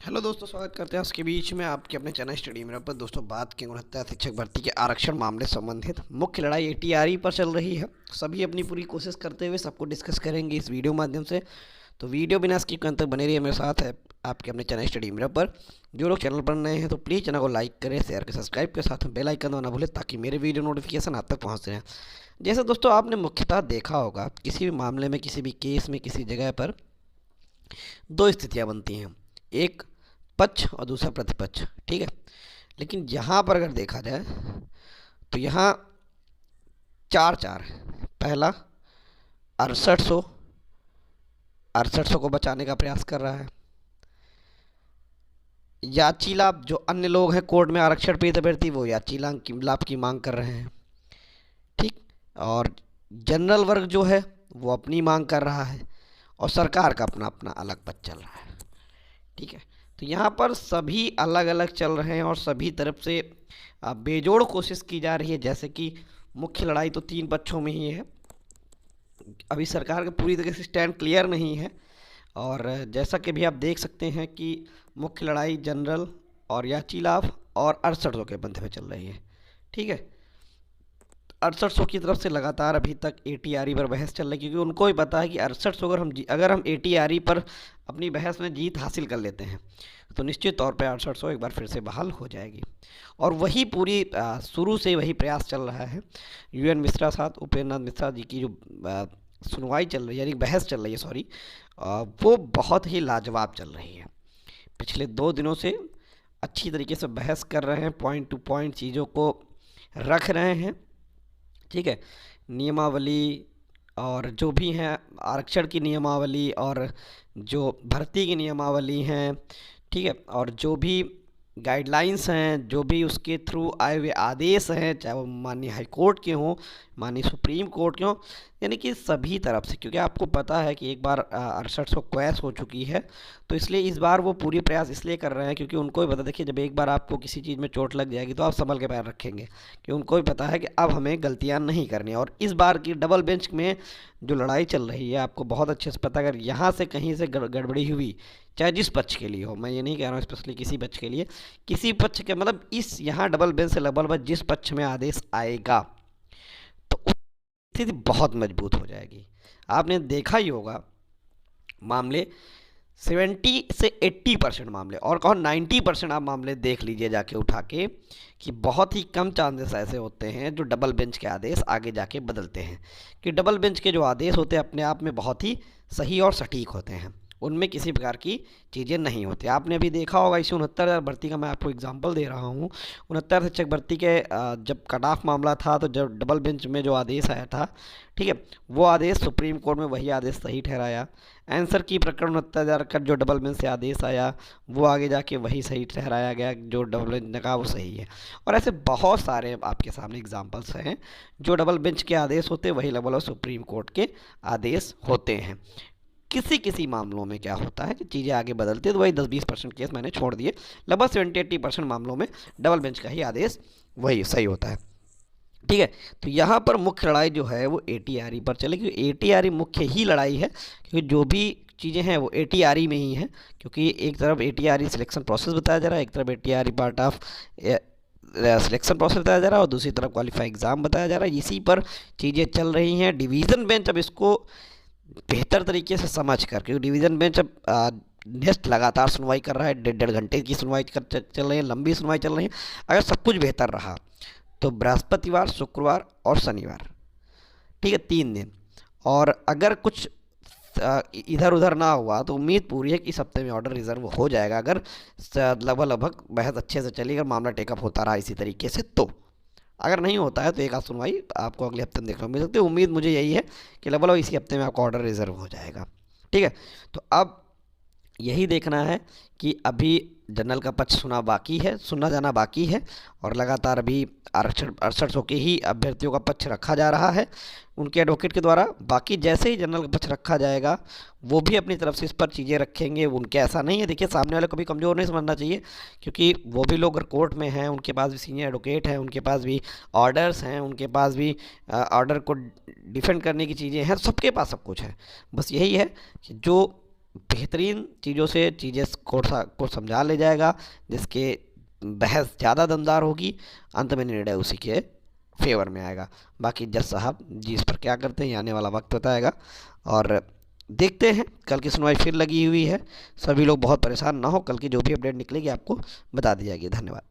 Hello दोस्तों, स्वागत करते हैं उसके बीच में आपके अपने चैनल स्टडी मेरा पर। दोस्तों, बात की गुणवत्ता शिक्षक भर्ती के आरक्षण मामले संबंधित मुख्य लड़ाई एटीआरई पर चल रही है। सभी अपनी पूरी कोशिश करते हुए सबको डिस्कस करेंगे इस वीडियो माध्यम से। तो वीडियो बिना स्किप करने तक बने रहिए मेरे साथ है आपके अपने चैनल स्टडी मेरा पर। जो लोग चैनल पर नए हैं तो प्लीज़ चैनल को लाइक करें, शेयर करें, सब्सक्राइब के साथ बेल आइकन दबाना भूलें ताकि मेरे वीडियो नोटिफिकेशन आप तक पहुँचते रहें। जैसे दोस्तों आपने मुख्यतः देखा होगा, किसी भी मामले में, किसी भी केस में, किसी जगह पर दो स्थितियाँ बनती हैं, एक पक्ष और दूसरा प्रतिपक्ष। ठीक है, लेकिन यहाँ पर अगर देखा जाए तो यहाँ चार चार है। पहला 6800 6800 को बचाने का प्रयास कर रहा है। याची लाभ, जो अन्य लोग हैं कोर्ट में आरक्षण पीड़ित अभ्यर्थी, वो याची लाभ की मांग कर रहे हैं। ठीक, और जनरल वर्ग जो है वो अपनी मांग कर रहा है और सरकार का अपना अपना अलग पक्ष चल रहा है। ठीक है, तो यहाँ पर सभी अलग अलग चल रहे हैं और सभी तरफ से बेजोड़ कोशिश की जा रही है। जैसे कि मुख्य लड़ाई तो तीन पक्षों में ही है, अभी सरकार का पूरी तरह से स्टैंड क्लियर नहीं है। और जैसा कि भी आप देख सकते हैं कि मुख्य लड़ाई जनरल और याची लाभ और 6800 के बंधे में चल रही है। ठीक है, 6800 की तरफ से लगातार अभी तक एटीआरई पर बहस चल रही है, क्योंकि उनको भी पता है कि 6800 अगर हम एटीआरई पर अपनी बहस में जीत हासिल कर लेते हैं तो निश्चित तौर पर 6800 एक बार फिर से बहाल हो जाएगी। और वही पूरी शुरू से वही प्रयास चल रहा है। यूएन मिश्रा साथ उपेंद्र नाथ मिश्रा जी की जो सुनवाई चल रही है, यानी बहस चल रही है, सॉरी, वो बहुत ही लाजवाब चल रही है। पिछले 2 दिनों से अच्छी तरीके से बहस कर रहे हैं, पॉइंट टू पॉइंट चीज़ों को रख रहे हैं। ठीक है, नियमावली और जो भी हैं, आरक्षण की नियमावली और जो भर्ती की नियमावली हैं, ठीक है, और जो भी गाइडलाइंस हैं, जो भी उसके थ्रू आए हुए आदेश हैं, चाहे वो माननीय हाई कोर्ट के हों, माननीय सुप्रीम कोर्ट के हों, यानी कि सभी तरफ से, क्योंकि आपको पता है कि एक बार 6800 क्वैश हो चुकी है, तो इसलिए इस बार वो पूरी प्रयास इसलिए कर रहे हैं क्योंकि उनको भी पता, देखिए, जब एक बार आपको किसी चीज़ में चोट लग जाएगी तो आप संभल के पैर रखेंगे, कि उनको भी पता है कि अब हमें गलतियाँ नहीं करनी है। और इस बार की डबल बेंच में जो लड़ाई चल रही है, आपको बहुत अच्छे से पता, अगर यहाँ से कहीं से गड़बड़ी हुई, चाहे जिस पक्ष के लिए हो, मैं ये नहीं कह रहा हूँ स्पेशली किसी पक्ष के लिए, किसी पक्ष के, मतलब इस यहाँ डबल बेंच से लगभग जिस पक्ष में आदेश आएगा तो स्थिति बहुत मजबूत हो जाएगी। आपने देखा ही होगा मामले 70 से 80% मामले, और कहो 90% आप मामले देख लीजिए जाके उठा के, कि बहुत ही कम चांसेस ऐसे होते हैं जो डबल बेंच के आदेश आगे जाके बदलते हैं। कि डबल बेंच के जो आदेश होते हैं अपने आप में बहुत ही सही और सटीक होते हैं, उनमें किसी प्रकार की चीज़ें नहीं होती। आपने अभी देखा होगा इस 69,000 भर्ती का मैं आपको एग्जांपल दे रहा हूँ। 69 शिक्षक भर्ती के जब कट ऑफ मामला था, तो जब डबल बेंच में जो आदेश आया था, ठीक है, वो आदेश सुप्रीम कोर्ट में वही आदेश सही ठहराया। आंसर की प्रकरण 69,000 का जो डबल बेंच से आदेश आया, वो आगे जाके वही सही ठहराया गया, जो डबल बेंच ने कहा वो सही है। और ऐसे बहुत सारे आपके सामने एग्जाम्पल्स हैं, जो डबल बेंच के आदेश होते वही लगभग सुप्रीम कोर्ट के आदेश होते हैं। किसी किसी मामलों में क्या होता है कि चीज़ें आगे बदलती है, तो वही 10-20% केस मैंने छोड़ दिए, लगभग 70-80% मामलों में डबल बेंच का ही आदेश वही सही होता है। ठीक है, तो यहाँ पर मुख्य लड़ाई जो है वो एटीआरई पर चलेगी। एटीआरई मुख्य ही लड़ाई है, क्योंकि जो भी चीज़ें हैं वो एटीआरई में ही है। क्योंकि एक तरफ एटीआरई सिलेक्शन प्रोसेस बताया जा रहा है, एक तरफ एटीआरई पार्ट ऑफ सिलेक्शन प्रोसेस बताया जा रहा है, और दूसरी तरफ क्वालिफाई एग्ज़ाम बताया जा रहा है। इसी पर चीज़ें चल रही हैं। डिवीज़न बेंच अब इसको बेहतर तरीके से समझ कर, क्योंकि डिवीज़न बेंच अब नेक्स्ट लगातार सुनवाई कर रहा है, 1.5 घंटे की सुनवाई चल रही है, लंबी सुनवाई चल रही है। अगर सब कुछ बेहतर रहा तो बृहस्पतिवार, शुक्रवार और शनिवार, ठीक है, 3 दिन। और अगर कुछ इधर उधर ना हुआ तो उम्मीद पूरी है कि इस हफ्ते में ऑर्डर रिजर्व हो जाएगा, अगर लगभग बहस अच्छे से चली, अगर मामला टेकअप होता रहा इसी तरीके से। तो अगर नहीं होता है तो एक आध सुनवाई आपको अगले हफ्ते में देखने को मिल सकती है। उम्मीद मुझे यही है कि लगभग इसी हफ्ते में आपका ऑर्डर रिजर्व हो जाएगा। ठीक है, तो अब यही देखना है कि अभी जनरल का पक्ष सुना जाना बाकी है, और लगातार अभी आरक्षण 6800 के ही अभ्यर्थियों का पक्ष रखा जा रहा है उनके एडवोकेट के द्वारा। बाकी जैसे ही जनरल का पक्ष रखा जाएगा, वो भी अपनी तरफ से इस पर चीज़ें रखेंगे। उनके ऐसा नहीं है, देखिए, सामने वाले को भी कमज़ोर नहीं समझना चाहिए, क्योंकि वो भी लोग कोर्ट में हैं, उनके पास भी सीनियर एडवोकेट हैं, उनके पास भी ऑर्डर्स हैं, उनके पास भी ऑर्डर को डिफेंड करने की चीज़ें हैं, सबके पास सब कुछ है। बस यही है कि जो बेहतरीन चीज़ों से चीज़ें को समझा ले जाएगा, जिसके बहस ज़्यादा दमदार होगी, अंत में निर्णय उसी के फेवर में आएगा। बाकी जज साहब जी इस पर क्या करते हैं ये आने वाला वक्त बताएगा। और देखते हैं, कल की सुनवाई फिर लगी हुई है। सभी लोग बहुत परेशान ना हो, कल की जो भी अपडेट निकलेगी आपको बता दी जाएगी। धन्यवाद।